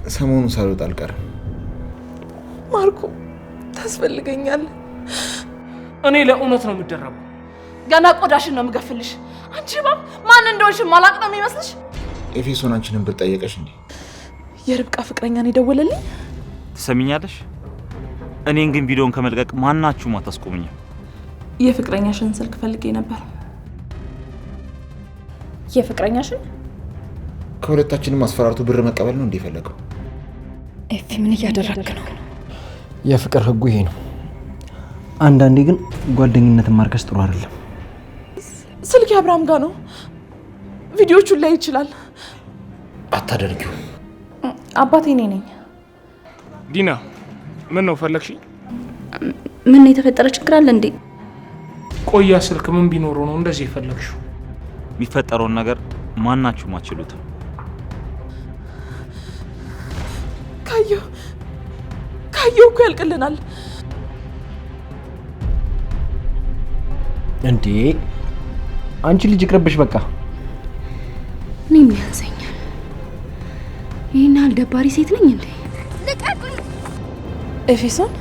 ሰሞኑን ሳልወጣ አልቀርም። ማርኮ ታስፈልገኛለህ። እኔ ለእውነት ነው የምደረበው። ገና ቆዳሽን ነው የምገፍልሽ። አንቺ ባብ ማን እንደሆንሽ ማላቅ ነው የሚመስልሽ? ኤፌሶን አንቺንም ብር ጠየቀሽ እንዴ? የርብቃ ፍቅረኛ ነው የደወለልኝ። ትሰሚኛለሽ? እኔን ግን ቪዲዮን ከመልቀቅ ማናችሁም አታስቆሙኝም። የፍቅረኛሽን ስልክ ፈልጌ ነበር። የፍቅረኛሽን? ከሁለታችንም አስፈራርቶ ብር መቀበል ነው እንደፈለገው። ኤፊ ምን እያደረግክ ነው? የፍቅር ህጉ ይሄ ነው። አንዳንዴ ግን ጓደኝነትን ማርከስ ጥሩ አይደለም። ስልክ አብርሃም ጋር ነው። ቪዲዮቹን ላይ ይችላል። አታደርጊው። አባቴ እኔ ነኝ። ዲና ምን ነው ፈለግሽ? ምን የተፈጠረ ችግር አለ እንዴ? ቆያ ስልክ ምን ቢኖረው ነው እንደዚህ የፈለግሽው? የሚፈጠረውን ነገር ማናችሁም አትችሉትም። ካየው እኮ ያልቅልናል እንዴ። አንቺ ልጅ ይቅርብሽ በቃ። እኔም ያንሰኛል። ይሄን ያህል ደባሪ ሴት ነኝ እንዴ? ኤፌሶን